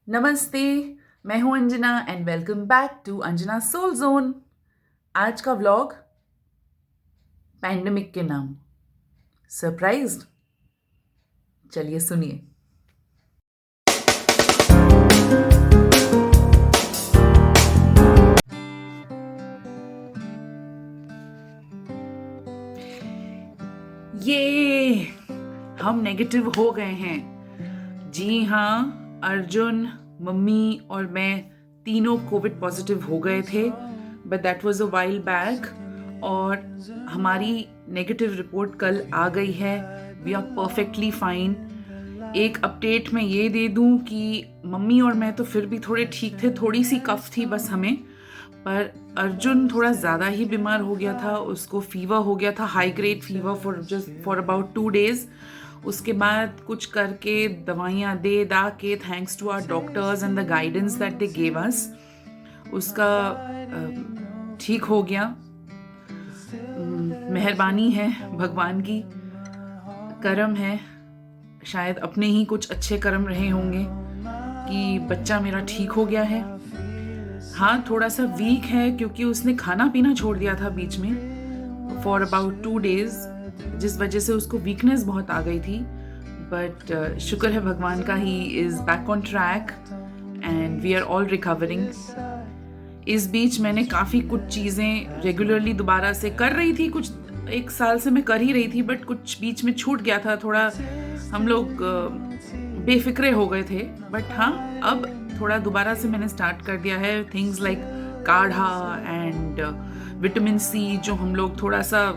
नमस्ते, मैं हूं Anjana and welcome back to Anjana soul zone. आज का व्लॉग पैंडेमिक के नाम। सरप्राइज्ड? चलिए सुनिए। ये हम नेगेटिव हो गए हैं। जी हाँ, अर्जुन, मम्मी और मैं तीनों कोविड पॉजिटिव हो गए थे, but that was a while back. और हमारी नेगेटिव रिपोर्ट कल आ गई है। We are perfectly fine. एक अपडेट मैं ये दे दूं कि मम्मी और मैं तो फिर भी थोड़े ठीक थे, थोड़ी सी कफ थी बस हमें, पर अर्जुन थोड़ा ज़्यादा ही बीमार हो गया था। उसको फीवर हो गया था, high grade fever for about 2 days। उसके बाद कुछ करके दवाइयाँ दे दा के, thanks to our doctors and the guidance that they gave us, उसका ठीक हो गया। मेहरबानी है भगवान की, करम है, शायद अपने ही कुछ अच्छे कर्म रहे होंगे कि बच्चा मेरा ठीक हो गया है। हाँ, थोड़ा सा वीक है क्योंकि उसने खाना पीना छोड़ दिया था बीच में फॉर अबाउट 2 days, जिस वजह से उसको वीकनेस बहुत आ गई थी। बट शुक्र है भगवान का, he is back on track and we are all recovering. इस बीच मैंने काफ़ी कुछ चीज़ें रेगुलरली दोबारा से कर रही थी, कुछ 1 साल से मैं कर ही रही थी, बट कुछ बीच में छूट गया था। थोड़ा हम लोग बेफिक्रे हो गए थे, बट हाँ, अब थोड़ा दोबारा से मैंने स्टार्ट कर दिया है। थिंग्स लाइक काढ़ा एंड विटामिन सी, जो हम लोग थोड़ा सा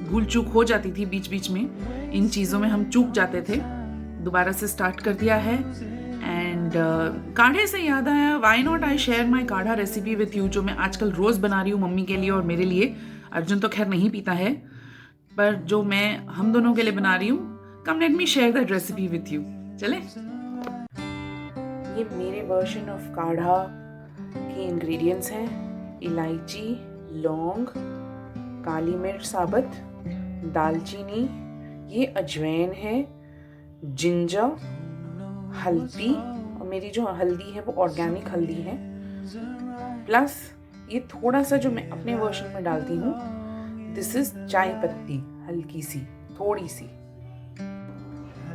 भूल चूक हो जाती थी बीच बीच में, इन चीज़ों में हम चूक जाते थे, दोबारा से स्टार्ट कर दिया है। एंड काढ़े से याद आया, why not I share my काढ़ा रेसिपी विथ यू, जो मैं आजकल रोज़ बना रही हूँ मम्मी के लिए और मेरे लिए। अर्जुन तो खैर नहीं पीता है, पर जो मैं हम दोनों के लिए बना रही हूँ, come let me share that recipe with you. चले, ये मेरे वर्जन ऑफ काढ़ा के इंग्रेडिएंट्स हैं: इलायची, लौंग, काली मिर्च साबुत, दालचीनी, ये अजवाइन है, जिंजर, हल्दी, और मेरी जो हल्दी है वो ऑर्गेनिक हल्दी है, प्लस ये थोड़ा सा जो मैं अपने वर्जन में डालती हूँ, दिस इज चाय पत्ती, हल्की सी, थोड़ी सी।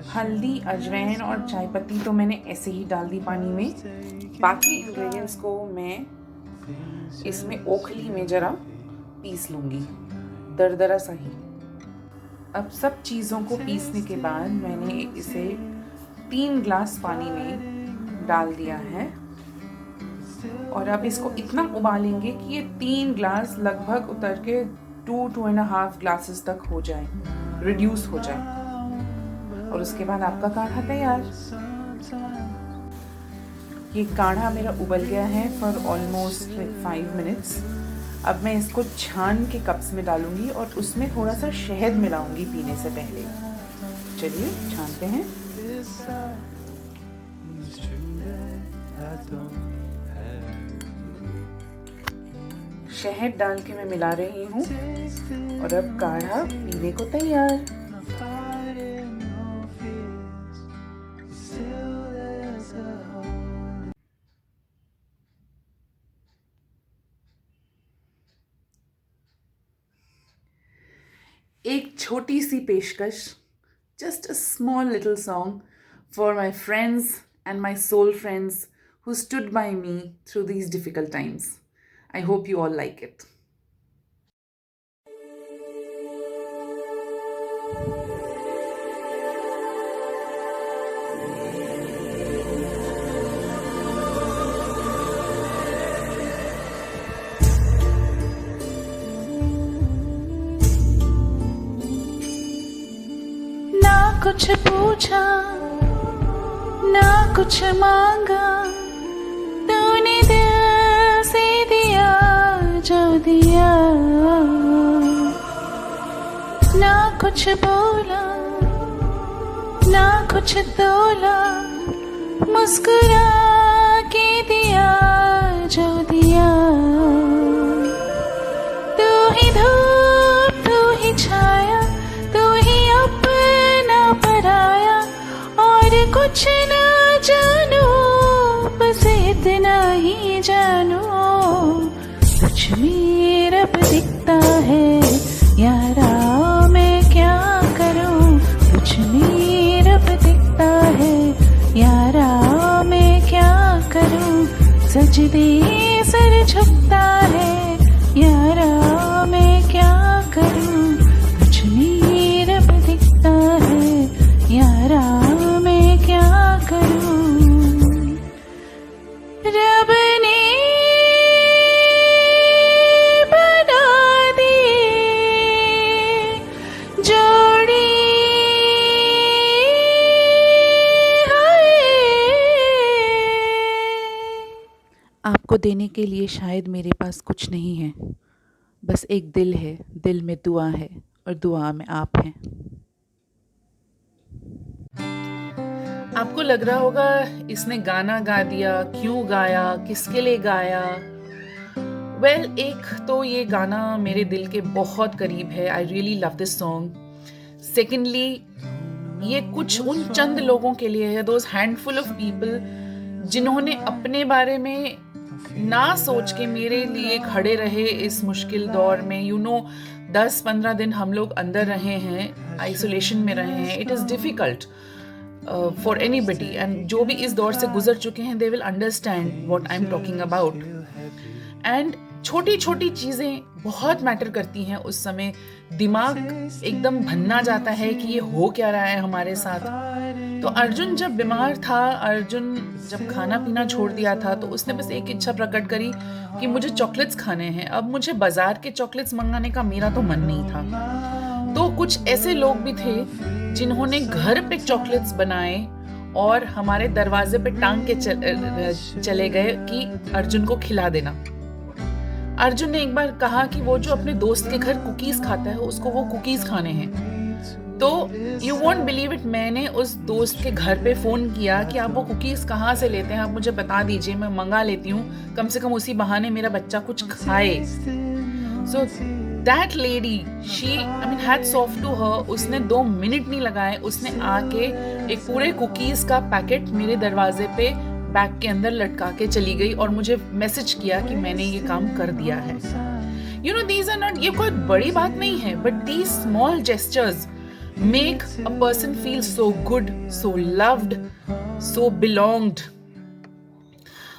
हल्दी, अजवाइन और चाय पत्ती तो मैंने ऐसे ही डाल दी पानी में। बाकी इंग्रेडिएंट्स को मैं इसमें ओखली में ज़रा पीस लूँगी, दरदरा सा ही। अब सब चीज़ों को पीसने के बाद मैंने इसे 3 ग्लास पानी में डाल दिया है, और अब इसको इतना उबालेंगे कि ये 3 ग्लास लगभग उतर के 2.5 ग्लासेस तक हो जाए, रिड्यूस हो जाए, और उसके बाद आपका काढ़ा तैयार। ये काढ़ा मेरा उबल गया है फॉर ऑलमोस्ट 5 मिनट्स। अब मैं इसको छान के कप्स में डालूंगी और उसमें थोड़ा सा शहद मिलाऊंगी पीने से पहले। चलिए छानते हैं। शहद डाल के मैं मिला रही हूँ, और अब काढ़ा पीने को तैयार। एक छोटी सी पेशकश, just a small little song for my friends and my soul friends who stood by me through these difficult times. I hope you all like it. कुछ पूछा ना कुछ मांगा, तूने दिल से दिया जो दिया। ना कुछ बोला ना कुछ तोला, मुस्कुरा के दिया जो दिया। तू ही धूप, तू ही छाया, तू ही अपना पराया, और कुछ ना जानू जानू कुछ भी रब दिखता है यारा मैं क्या करूं कुछ भी रब दिखता है यारा मैं क्या करूं सजदे सर झुकता है यारा मैं क्या करूं कुछ भी रब दिखता है यारा मैं क्या करूं रब ने बना दी जोड़ी हाय। आपको देने के लिए शायद मेरे पास कुछ नहीं है, बस एक दिल है, दिल में दुआ है और दुआ में आप हैं। आपको लग रहा होगा इसने गाना गा दिया, क्यों गाया, किसके लिए गाया। वेल, एक तो ये गाना मेरे दिल के बहुत करीब है, I really love this song. Secondly, ये कुछ उन चंद लोगों के लिए है, दोज हैंडफुल ऑफ पीपल जिन्होंने अपने बारे में ना सोच के मेरे लिए खड़े रहे इस मुश्किल दौर में। 10-15 दिन हम लोग अंदर रहे हैं, आइसोलेशन में रहे हैं। It is difficult for anybody, and जो भी इस दौर से गुजर चुके हैं they will understand what I am talking about. And छोटी छोटी चीज़ें बहुत मैटर करती हैं उस समय। दिमाग एकदम भन्ना जाता है कि ये हो क्या रहा है हमारे साथ। तो अर्जुन जब बीमार था, अर्जुन जब खाना पीना छोड़ दिया था, तो उसने बस एक इच्छा प्रकट करी कि मुझे चॉकलेट्स खाने हैं। अब मुझे बाजार के चॉकलेट्स मंगाने का मेरा तो मन नहीं था। तो कुछ ऐसे लोग भी थे जिन्होंने घर पे चॉकलेट्स बनाए और हमारे दरवाजे पे टांग के चले गए कि अर्जुन को खिला देना। अर्जुन ने एक बार कहा कि वो जो अपने दोस्त के घर कुकीज खाता है उसको वो कुकीज खाने हैं। तो यू वॉन्ट बिलीव इट, मैंने उस दोस्त के घर पे फ़ोन किया कि आप वो कुकीज़ कहाँ से लेते हैं, आप मुझे बता दीजिए, मैं मंगा लेती हूँ, कम से कम उसी बहाने मेरा बच्चा कुछ खाए। So that lady, she I mean hats off to her, उसने 2 मिनट नहीं लगाए, उसने आके एक पूरे कुकीज़ का पैकेट मेरे दरवाजे पे बैग के अंदर लटका के चली गई और मुझे मैसेज किया कि मैंने ये काम कर दिया है। You know, these are not, ये कोई बड़ी बात नहीं है, but these small gestures make a person feel so good, so loved, so belonged.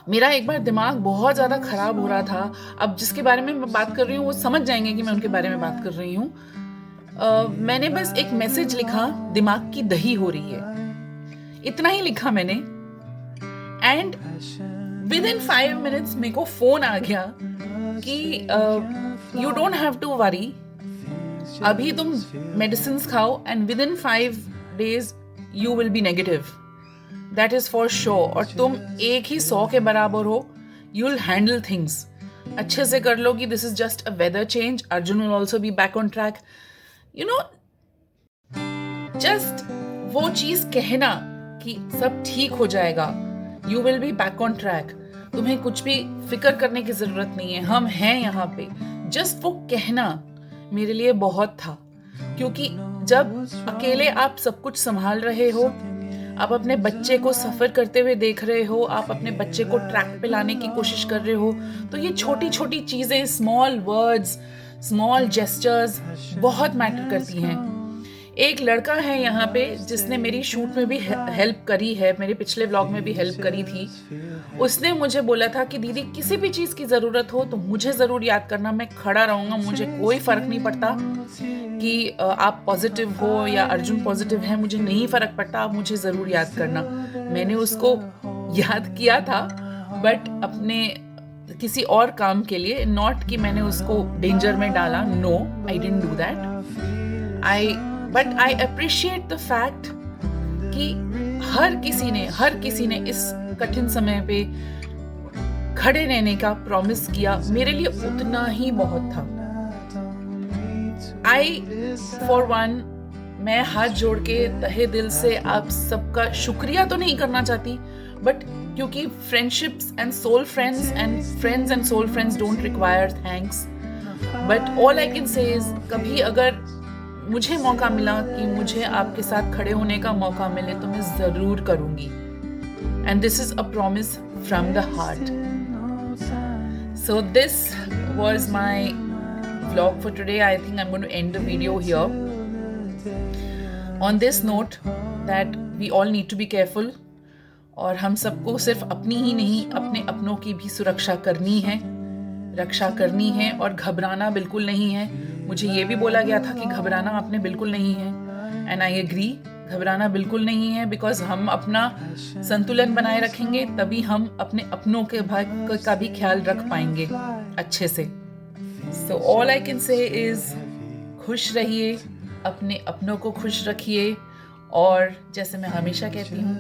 मेरा एक बार दिमाग बहुत ज़्यादा ख़राब हो रहा था। अब जिसके बारे में मैं बात कर रही हूँ वो समझ जाएंगे कि मैं उनके बारे में बात कर रही हूँ। मैंने बस एक मैसेज लिखा, दिमाग की दही हो रही है, इतना ही लिखा मैंने। एंड विद इन 5 minutes मेरे को फ़ोन आ गया कि you don't have to worry, अभी तुम मेडिसिन खाओ and within 5 days you will be negative, that is for sure. और तुम एक ही 100 के बराबर हो, यू विल हैंडल थिंग्स, अच्छे से कर लो कि this is just a weather change, Arjun will also be back on track. You know, just वो चीज कहना कि सब ठीक हो जाएगा, you will be back on track, तुम्हें कुछ भी फिक्र करने की जरूरत नहीं है, हम हैं यहाँ पे, जस्ट वो कहना मेरे लिए बहुत था। क्योंकि जब अकेले आप सब कुछ संभाल रहे हो, आप अपने बच्चे को सफ़र करते हुए देख रहे हो, आप अपने बच्चे को ट्रैक पे लाने की कोशिश कर रहे हो, तो ये छोटी छोटी चीज़ें, स्मॉल वर्ड्स, स्मॉल जेस्चर्स बहुत मैटर करती हैं। एक लड़का है यहाँ पे जिसने मेरी शूट में भी हेल्प करी है, मेरे पिछले व्लॉग में भी हेल्प करी थी। उसने मुझे बोला था कि दीदी किसी भी चीज़ की ज़रूरत हो तो मुझे ज़रूर याद करना, मैं खड़ा रहूँगा, मुझे कोई फ़र्क नहीं पड़ता कि आप पॉजिटिव हो या अर्जुन पॉजिटिव है, मुझे नहीं फ़र्क पड़ता, आप मुझे ज़रूर याद करना। मैंने उसको याद किया था, बट अपने किसी और काम के लिए, नॉट कि मैंने उसको डेंजर में डाला, no, I didn't do that. But I appreciate the fact कि हर किसी ने इस कठिन समय पे खड़े रहने का प्रॉमिस किया, मेरे लिए उतना ही बहुत था। फॉर वन, मैं हाथ जोड़ के तहे दिल से आप सबका शुक्रिया तो नहीं करना चाहती, बट क्योंकि friendships and soul friends and soul friends don't require thanks, but all I can say is, कभी अगर मुझे मौका मिला कि मुझे आपके साथ खड़े होने का मौका मिले तो मैं ज़रूर करूँगी। And this is a promise from the heart. So this was my vlog for today. I think I'm going to end the video here on this note that we all need to be careful. और हम सबको सिर्फ अपनी ही नहीं, अपने अपनों की भी सुरक्षा करनी है, रक्षा करनी है, और घबराना बिल्कुल नहीं है. मुझे ये भी बोला गया था कि घबराना आपने बिल्कुल नहीं है, एंड आई एग्री, घबराना बिल्कुल नहीं है, बिकॉज हम अपना संतुलन बनाए रखेंगे तभी हम अपने अपनों के का भी ख्याल रख पाएंगे अच्छे से. So all I can say is खुश रहिए, अपने अपनों को खुश रखिए, और जैसे मैं हमेशा कहती हूँ,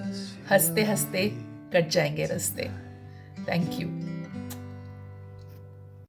हंसते हंसते कट जाएंगे रास्ते. Thank you.